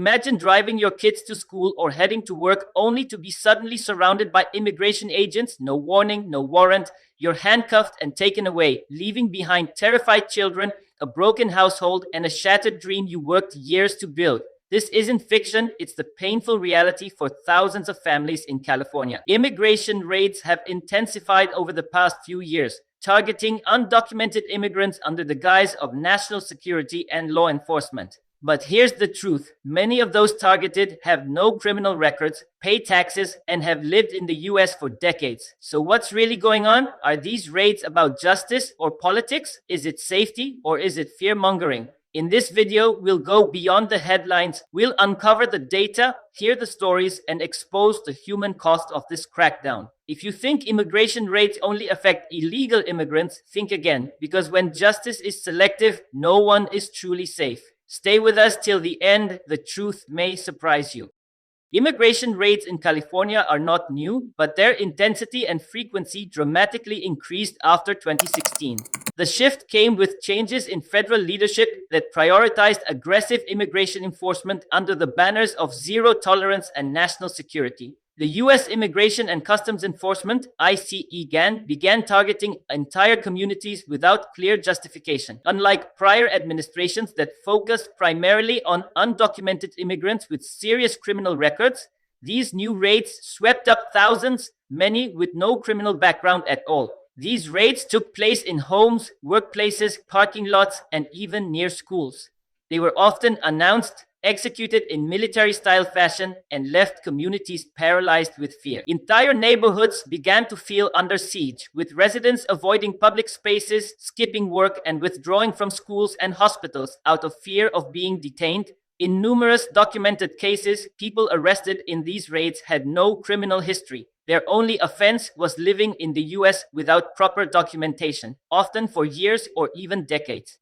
Imagine driving your kids to school or heading to work only to be suddenly surrounded by immigration agents, no warning, no warrant. You're handcuffed and taken away, leaving behind terrified children, a broken household, and a shattered dream you worked years to build. This isn't fiction, it's the painful reality for thousands of families in California. Immigration raids have intensified over the past few years, targeting undocumented immigrants under the guise of national security and law enforcement. But here's the truth. Many of those targeted have no criminal records, pay taxes, and have lived in the US for decades. So what's really going on? Are these raids about justice or politics? Is it safety or is it fear-mongering? In this video, we'll go beyond the headlines. We'll uncover the data, hear the stories, and expose the human cost of this crackdown. If you think immigration raids only affect illegal immigrants, think again, because when justice is selective, no one is truly safe. Stay with us till the end. The truth may surprise you. Immigration raids in California are not new, but their intensity and frequency dramatically increased after 2016. The shift came with changes in federal leadership that prioritized aggressive immigration enforcement under the banners of zero tolerance and national security. The U.S. Immigration and Customs Enforcement, ICEGAN, began targeting entire communities without clear justification. Unlike prior administrations that focused primarily on undocumented immigrants with serious criminal records, these new raids swept up thousands, many with no criminal background at all. These raids took place in homes, workplaces, parking lots, and even near schools. They were often announced, executed in military-style fashion, and left communities paralyzed with fear. Entire neighborhoods began to feel under siege, with residents avoiding public spaces, skipping work, and withdrawing from schools and hospitals out of fear of being detained. In numerous documented cases, people arrested in these raids had no criminal history. Their only offense was living in the US without proper documentation, often for years or even decades.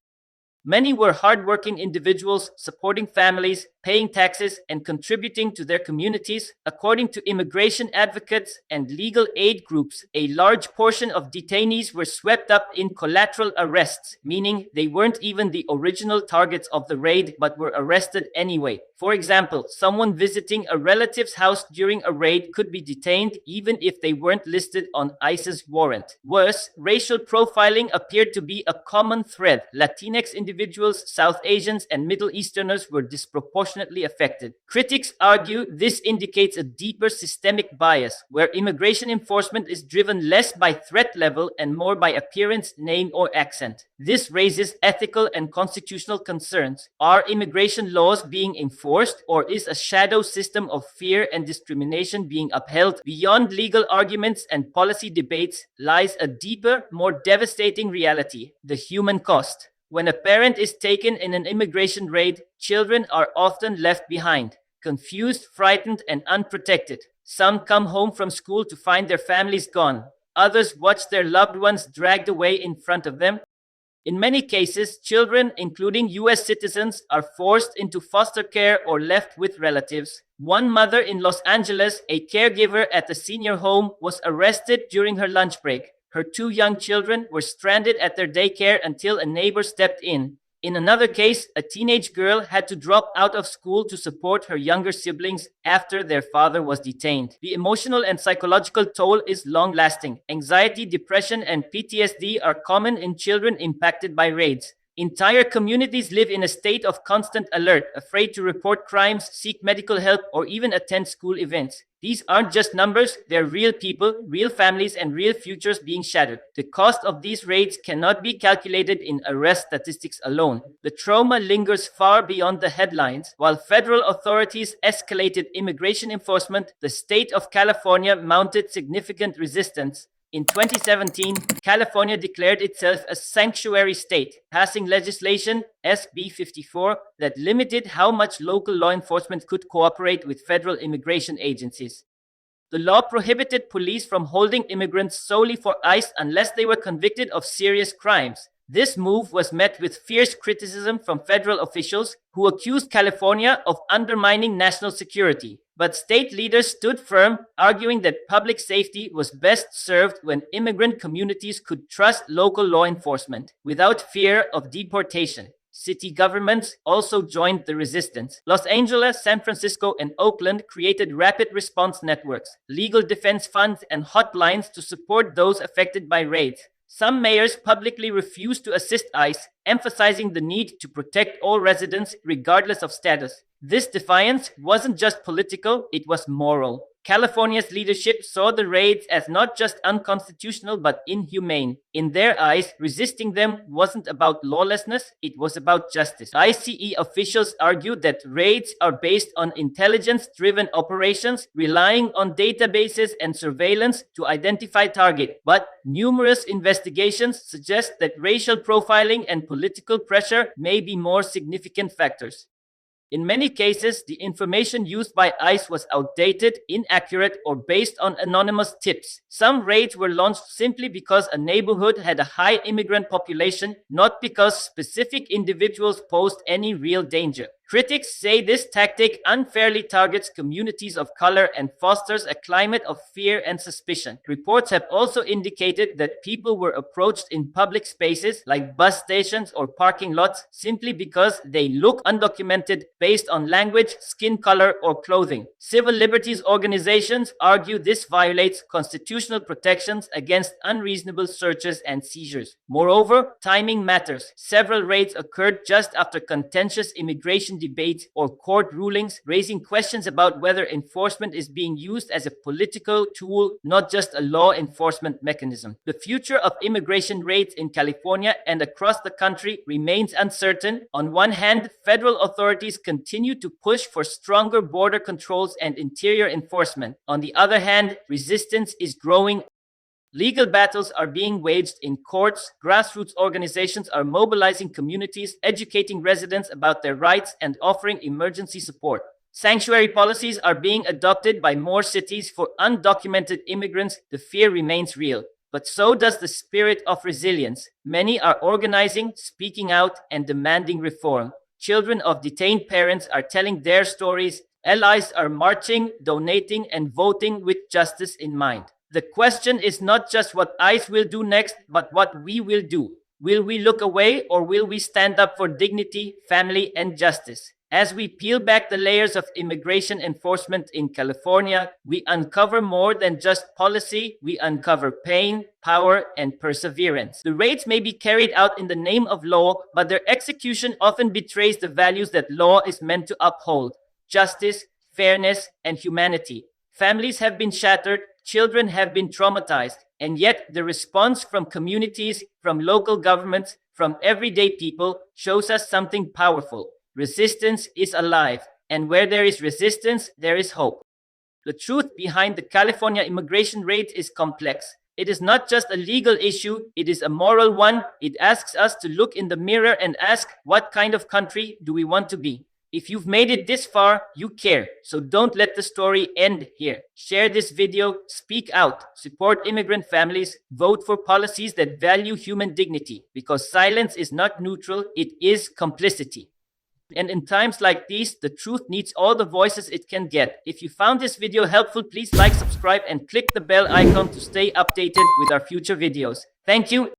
Many were hardworking individuals supporting families, paying taxes, and contributing to their communities. According to immigration advocates and legal aid groups, a large portion of detainees were swept up in collateral arrests, meaning they weren't even the original targets of the raid but were arrested anyway. For example, someone visiting a relative's house during a raid could be detained even if they weren't listed on ICE's warrant. Worse, racial profiling appeared to be a common thread. Latinx individuals, South Asians, and Middle Easterners were disproportionately affected. Critics argue this indicates a deeper systemic bias, where immigration enforcement is driven less by threat level and more by appearance, name, or accent. This raises ethical and constitutional concerns. Are immigration laws being enforced, or is a shadow system of fear and discrimination being upheld? Beyond legal arguments and policy debates lies a deeper, more devastating reality: the human cost. When a parent is taken in an immigration raid, children are often left behind, confused, frightened, and unprotected. Some come home from school to find their families gone. Others watch their loved ones dragged away in front of them. In many cases, children, including US citizens, are forced into foster care or left with relatives. One mother in Los Angeles, a caregiver at a senior home, was arrested during her lunch break. Her 2 young children were stranded at their daycare until a neighbor stepped in. In another case, a teenage girl had to drop out of school to support her younger siblings after their father was detained. The emotional and psychological toll is long-lasting. Anxiety, depression, and PTSD are common in children impacted by raids. Entire communities live in a state of constant alert, afraid to report crimes, seek medical help, or even attend school events. These aren't just numbers, they're real people, real families, and real futures being shattered. The cost of these raids cannot be calculated in arrest statistics alone. The trauma lingers far beyond the headlines. While federal authorities escalated immigration enforcement, the state of California mounted significant resistance. In 2017, California declared itself a sanctuary state, passing legislation, SB 54, that limited how much local law enforcement could cooperate with federal immigration agencies. The law prohibited police from holding immigrants solely for ICE unless they were convicted of serious crimes. This move was met with fierce criticism from federal officials who accused California of undermining national security. But state leaders stood firm, arguing that public safety was best served when immigrant communities could trust local law enforcement without fear of deportation. City governments also joined the resistance. Los Angeles, San Francisco, and Oakland created rapid response networks, legal defense funds, and hotlines to support those affected by raids. Some mayors publicly refused to assist ICE, emphasizing the need to protect all residents regardless of status. This defiance wasn't just political, it was moral. California's leadership saw the raids as not just unconstitutional but inhumane. In their eyes, resisting them wasn't about lawlessness, it was about justice. ICE officials argued that raids are based on intelligence-driven operations, relying on databases and surveillance to identify targets. But numerous investigations suggest that racial profiling and political pressure may be more significant factors. In many cases, the information used by ICE was outdated, inaccurate, or based on anonymous tips. Some raids were launched simply because a neighborhood had a high immigrant population, not because specific individuals posed any real danger. Critics say this tactic unfairly targets communities of color and fosters a climate of fear and suspicion. Reports have also indicated that people were approached in public spaces like bus stations or parking lots simply because they look undocumented based on language, skin color, or clothing. Civil liberties organizations argue this violates constitutional protections against unreasonable searches and seizures. Moreover, timing matters. Several raids occurred just after contentious immigration debates or court rulings, raising questions about whether enforcement is being used as a political tool, not just a law enforcement mechanism. The future of immigration raids in California and across the country remains uncertain. On one hand, federal authorities continue to push for stronger border controls and interior enforcement. On the other hand, resistance is growing. Legal battles are being waged in courts, grassroots organizations are mobilizing communities, educating residents about their rights, and offering emergency support. Sanctuary policies are being adopted by more cities for undocumented immigrants. The fear remains real. But so does the spirit of resilience. Many are organizing, speaking out, and demanding reform. Children of detained parents are telling their stories. Allies are marching, donating, and voting with justice in mind. The question is not just what ICE will do next, but what we will do. Will we look away or will we stand up for dignity, family, and justice? As we peel back the layers of immigration enforcement in California, we uncover more than just policy, we uncover pain, power, and perseverance. The raids may be carried out in the name of law, but their execution often betrays the values that law is meant to uphold: justice, fairness, and humanity. Families have been shattered, children have been traumatized, and yet the response from communities, from local governments, from everyday people shows us something powerful. Resistance is alive, and where there is resistance, there is hope. The truth behind the California immigration raids is complex. It is not just a legal issue, it is a moral one. It asks us to look in the mirror and ask, what kind of country do we want to be? If you've made it this far, you care. So don't let the story end here. Share this video, speak out, support immigrant families, vote for policies that value human dignity, because silence is not neutral, it is complicity. And in times like these, the truth needs all the voices it can get. If you found this video helpful, please like, subscribe, and click the bell icon to stay updated with our future videos. Thank you.